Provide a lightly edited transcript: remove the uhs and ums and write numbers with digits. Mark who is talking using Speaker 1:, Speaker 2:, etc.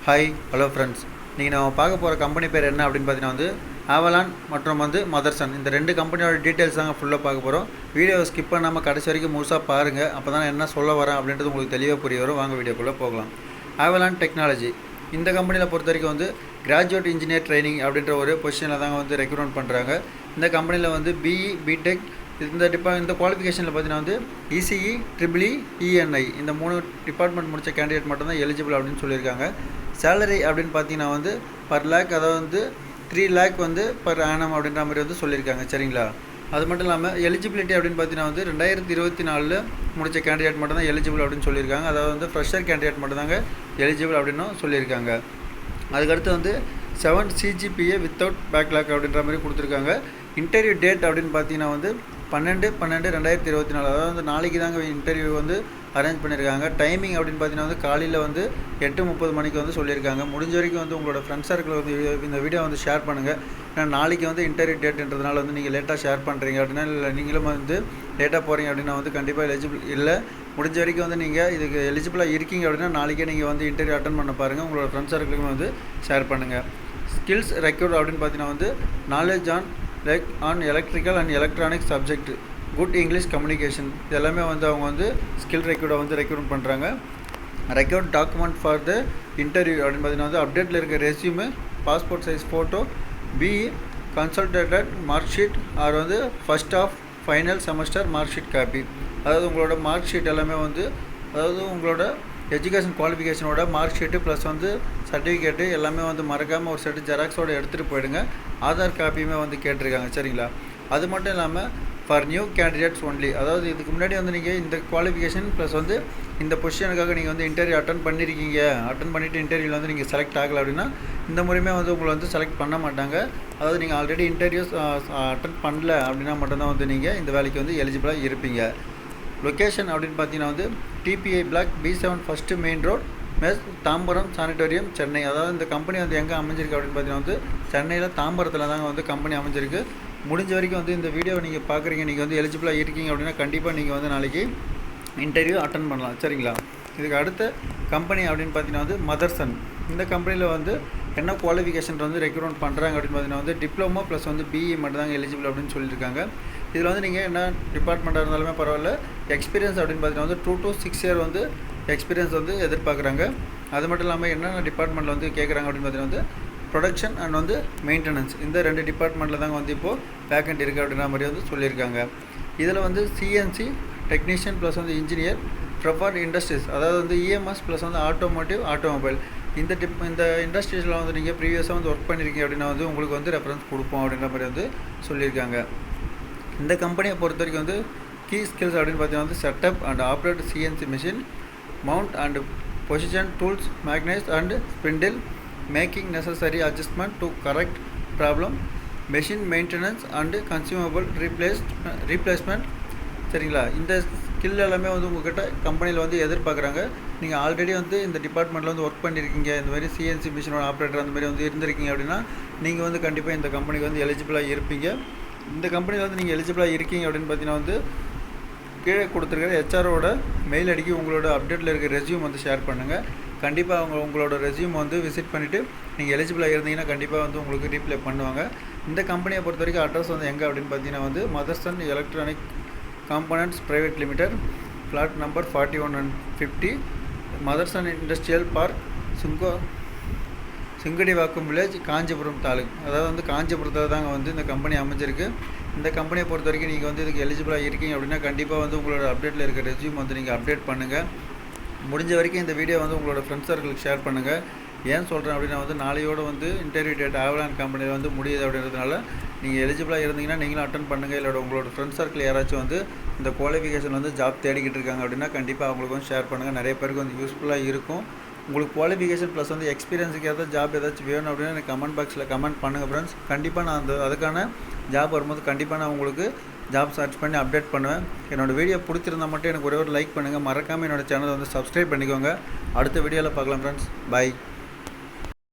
Speaker 1: Hi hello friends, நீங்கள் நம்ம பார்க்க போகிற கம்பெனி பேர் என்ன அப்படின்னு பார்த்தீங்கன்னா ஆவலான் மற்றும் மதர்சன் இந்த ரெண்டு கம்பெனியோட டீட்டெயில்ஸ் தாங்க ஃபுல்லாக பார்க்க போகிறோம். வீடியோவை ஸ்கிப் பண்ணாமல் கடைசி வரைக்கும் முழுசாக பாருங்கள். அப்போ தான் என்ன சொல்ல வரேன் அப்படின்றது உங்களுக்கு தெளிவாக புரிய வரும். வாங்க வீடியோக்குள்ளே போகலாம். ஆவலான் டெக்னாலஜி இந்த கம்பெனியில் பொறுத்த வரைக்கும் கிராஜுவேட் இன்ஜினியர் ட்ரைனிங் அப்படின்ற ஒரு பொசிஷனில் தாங்க ரெக்ரூட்மெண்ட் பண்ணுறாங்க. இந்த கம்பெனியில் பிஇ பிடெக் இந்த குவாலிஃபிகேஷனில் பார்த்தீங்கன்னா இசிஇ ட்ரிபிள்இ இஎன்ஐ இந்த 3 டிபார்ட்மெண்ட் முடித்த கேண்டிடேட் மட்டும்தான் எலிஜிபிள் அப்படின்னு சொல்லியிருக்காங்க. சேலரி அப்படின்னு பார்த்தீங்கன்னா பர் லேக், அதாவது 3 லேக் பர் ஆனம் அப்படின்ற மாதிரி சொல்லியிருக்காங்க. சரிங்களா? அது மட்டும் இல்லாமல் எலிஜிபிலிட்டி அப்படின்னு பார்த்தீங்கன்னா 2024 முடித்த கேண்டிடேட் மட்டும்தான் எலிஜிபிள் அப்படின்னு சொல்லியிருக்காங்க. அதாவது ஃப்ரெஷர் கேண்டிடேட் மட்டும்தாங்க எலிஜிபிள் அப்படின்னு சொல்லியிருக்காங்க. அதுக்கடுத்து 7 CGPA வித்தவுட் பேக்லாக் அப்படின்ற மாதிரி கொடுத்துருக்காங்க. இன்டர்வியூ டேட் அப்படின்னு பார்த்தீங்கன்னா 12/12/2024, அதாவது நாளைக்கு தாங்க இன்டர்வியூ அரேஞ்ச் பண்ணியிருக்காங்க. டைமிங் அப்படின்னு பார்த்தீங்கன்னா காலையில் 8:30 மணிக்கு சொல்லியிருக்காங்க. முடிஞ்ச வரைக்கும் உங்களோட ஃப்ரெண்ட்ஸ் சர்க்கிள் இந்த வீடியோ ஷேர் பண்ணுங்கள். ஏன்னா நாளைக்கு இன்டர்வியூ டேட்ன்றதுனால நீங்கள் லேட்டாக ஷேர் பண்ணுறீங்க அப்படின்னா, இல்லை நீங்களும் லேட்டாக போகிறீங்க அப்படின்னா கண்டிப்பாக எலிஜிபிள் இல்லை. முடிஞ்ச வரைக்கும் நீங்கள் இதுக்கு எலிஜிபிளாக இருக்கீங்க அப்படின்னா நாளைக்கே நீங்கள் இன்டர்வியூ அட்டன் பண்ண பாருங்கள். உங்களோட ஃப்ரெண்ட்ஸ் சர்க்கிளுக்கும் ஷேர் பண்ணுங்கள். ஸ்கில்ஸ் ரெக்யூர்ட் அப்படின்னு பார்த்தீங்கன்னா knowledge on electrical and electronics subject, good English communication, இது எல்லாமே அவங்க ஸ்கில் ரெக்யூர்டை ரெக்ரூட் பண்ணுறாங்க. Required document for the interview அப்படின்னு பார்த்தீங்கன்னா அப்டேட்டில் இருக்க resume, passport size photo, BE consolidated mark sheet or first of final semester mark sheet copy, அதாவது உங்களோட மார்க் ஷீட் எல்லாமே அதாவது உங்களோட எஜுகேஷன் குவாலிஃபிகேஷனோட மார்க் ஷீட்டு ப்ளஸ் சர்டிஃபிகேட்டு எல்லாமே மறக்காமல் ஒரு செட்டு ஜெராக்ஸோடு எடுத்துகிட்டு போயிடுங்க. ஆதார் காப்பியுமே கேட்டிருக்காங்க. சரிங்களா? அது மட்டும் இல்லாமல் ஃபார் நியூ கேண்டிடேட்ஸ் ஒன்லி, அதாவது இதுக்கு முன்னாடி நீங்கள் இந்த குவாலிஃபிகேஷன் ப்ளஸ் இந்த பொசிஷனுக்காக நீங்கள் இன்டர்வியூ அட்டன் பண்ணியிருக்கீங்க, அட்டன் பண்ணிவிட்டு இன்டர்வியூவில் நீங்கள் செலக்ட் ஆகலை அப்படின்னா இந்த முறையுமே உங்களை செலக்ட் பண்ண மாட்டாங்க. அதாவது நீங்கள் ஆல்ரெடி இன்டர்வியூஸ் அட்டன் பண்ணல அப்படின்னா மட்டும்தான் நீங்கள் இந்த வேலைக்கு எலிஜிபிளாக இருப்பீங்க. லொக்கேஷன் அப்படின்னு பார்த்தீங்கன்னா DPI block B7 first main road mess, Tambaram sanatorium, Chennai. அதாவது இந்த கம்பெனி எங்கே அமைஞ்சிருக்கு அப்படின்னு பார்த்தீங்கன்னா சென்னையில் தாம்பரத்தில் தாங்க கம்பெனி அமைஞ்சிருக்கு. முடிஞ்ச வரைக்கும் இந்த வீடியோவை நீங்கள் பார்க்குறீங்க, நீங்கள் எலிஜிபிளாக இருக்கீங்க அப்படின்னா கண்டிப்பாக நீங்கள் நாளைக்கு இன்டர்வியூ அட்டன் பண்ணலாம். சரிங்களா? இதுக்கு அடுத்த கம்பெனி அப்படின்னு பார்த்தீங்கன்னா மதர்சன். இந்த கம்பெனியில் என்ன குவாலிஃபிகேஷன் ரெக்ரூட்மெண்ட் பண்ணுறாங்க அப்படின்னு பார்த்தீங்கன்னா டிப்ளமோ ப்ளஸ் பிஇ மட்டும் தாங்க எலிஜிபிள் அப்படின்னு சொல்லியிருக்காங்க. இதில் நீங்கள் என்ன டிபார்ட்மெண்ட்டாக இருந்தாலுமே பரவாயில்ல, எக்ஸ்பீரியன்ஸ் அப்படின்னு பார்த்தீங்கன்னா 2 to 6 இயர் எக்ஸ்பீரியன்ஸ் எதிர்பார்க்குறாங்க. அது மட்டும் இல்லாமல் என்னென்ன டிபார்ட்மெண்ட்டில் கேட்குறாங்க அப்படின்னு பார்த்தீங்கன்னா ப்ரொடக்ஷன் அண்ட் மெயின்டெனன்ஸ், இந்த 2 டிபார்ட்மெண்ட்டில் தாங்க இப்போது வேக்கண்ட் இருக்குது அப்படின்ற மாதிரி சொல்லியிருக்காங்க. இதில் CNC technician plus engineer, preferred industries, அதாவது இஎம்எஸ் ப்ளஸ் ஆட்டோமொபைல், இந்த இண்டஸ்ட்ரீஸில் நீங்கள் ப்ரீவியஸாக ஒர்க் பண்ணியிருக்கீங்க அப்படின்னா உங்களுக்கு ரெஃபரன்ஸ் கொடுப்போம் அப்படின்ற மாதிரி சொல்லியிருக்காங்க. இந்த கம்பெனியை பொறுத்த வரைக்கும் கீ ஸ்கில்ஸ் அப்படின்னு பார்த்தீங்கன்னா setup and operate CNC machine, mount and position tools, magnetize and spindle, making necessary adjustment to correct problem, machine maintenance and consumable replacement. சரிங்களா? இந்த ஸ்கில் எல்லாமே உங்கள்கிட்ட கம்பெனியில் எதிர்பார்க்குறாங்க. நீங்கள் ஆல்ரெடி இந்த டிபார்ட்மெண்ட்டில் ஒர்க் பண்ணியிருக்கீங்க, இந்த மாதிரி சிஎன்சி மிஷினோட ஆப்ரேட்டர் அந்த மாதிரி இருந்திருக்கீங்க அப்படின்னா நீங்கள் கண்டிப்பாக இந்த கம்பெனிக்கு எலிஜிபிளாக இருப்பீங்க. இந்த கம்பெனியில் நீங்கள் எலிஜிபிளாக இருக்கீங்க அப்படின்னு பார்த்தீங்கன்னா கீழே கொடுத்துருக்கிற ஹெச்ஆரோட மெயில் ஐடிக்கு உங்களோட அப்டேட்டில் இருக்க ரெஸ்யூம் ஷேர் பண்ணுங்கள். கண்டிப்பாக உங்களோட ரெஸ்யூம் விசிட் பண்ணிவிட்டு நீங்கள் எலிஜிபிளாக இருந்தீங்கன்னா கண்டிப்பாக உங்களுக்கு ரீப்ளை பண்ணுவாங்க. இந்த கம்பெனியை பொறுத்த வரைக்கும் அட்ரஸ் எங்கே அப்படின்னு பார்த்தீங்கன்னா Motherson electronic components private limited, flat number 41 and 50, Motherson industrial park, Singadivakkam village, Kanchipuram taluk. அதாவது காஞ்சிபுரத்தில் தாங்க இந்த கம்பெனி அமைஞ்சிருக்கு. இந்த கம்பெனியை பொறுத்த வரைக்கும் நீங்கள் இதுக்கு எலிஜிபிளாக இருக்கீங்க அப்படின்னா கண்டிப்பாக உங்களோட அப்டேட்டில் இருக்க ரெஸ்யூம் நீங்கள் அப்டேட் பண்ணுங்கள். முடிஞ்ச வரைக்கும் இந்த வீடியோ உங்களோட ஃப்ரெண்ட்ஸ் சர்க்கிளுக்கு ஷேர் பண்ணுங்கள். ஏன் சொல்கிறேன் அப்படின்னா நாளையோட இன்டர்வியூ டேட் ஆவலான் கம்பெனியில் முடியுது அப்படின்றதுனால நீங்கள் எலிஜிபிளாக இருந்தீங்கன்னா நீங்களும் அட்டன் பண்ணுங்கள். இல்லை உங்களோட ஃப்ரெண்ட்ஸ் சர்க்கிள் யாராச்சும் இந்த குவாலிஃபிகேஷன் ஜாப் தேடிக்கிட்டு இருக்காங்க அப்படின்னா கண்டிப்பாக அவங்களுக்கு ஷேர் பண்ணுங்கள். நிறைய பேருக்கு யூஸ்ஃபுல்லாக இருக்கும். உங்களுக்கு குவாலிஃபிகேஷன் ப்ளஸ் எக்ஸ்பீரியன்ஸுக்கு ஏதாவது ஜாப் ஏதாச்சும் வேணும் அப்படின்னா எனக்கு கமெண்ட் பாக்ஸில் கமெண்ட் பண்ணுங்கள் ஃப்ரெண்ட்ஸ். கண்டிப்பாக நான் அதுக்கான ஜாப் வரும்போது கண்டிப்பாக நான் உங்களுக்கு ஜாப் சர்ச் பண்ணி அப்டேட் பண்ணுவேன். என்னோடய வீடியோ பிடிச்சிருந்தால் மட்டும் எனக்கு ஒரே ஒரு லைக் பண்ணுங்கள். மறக்காமல் என்னோடய சேனலை சப்ஸ்கிரைப் பண்ணிக்கோங்க. அடுத்த வீடியோவில் பார்க்கலாம் ஃப்ரெண்ட்ஸ். பாய்.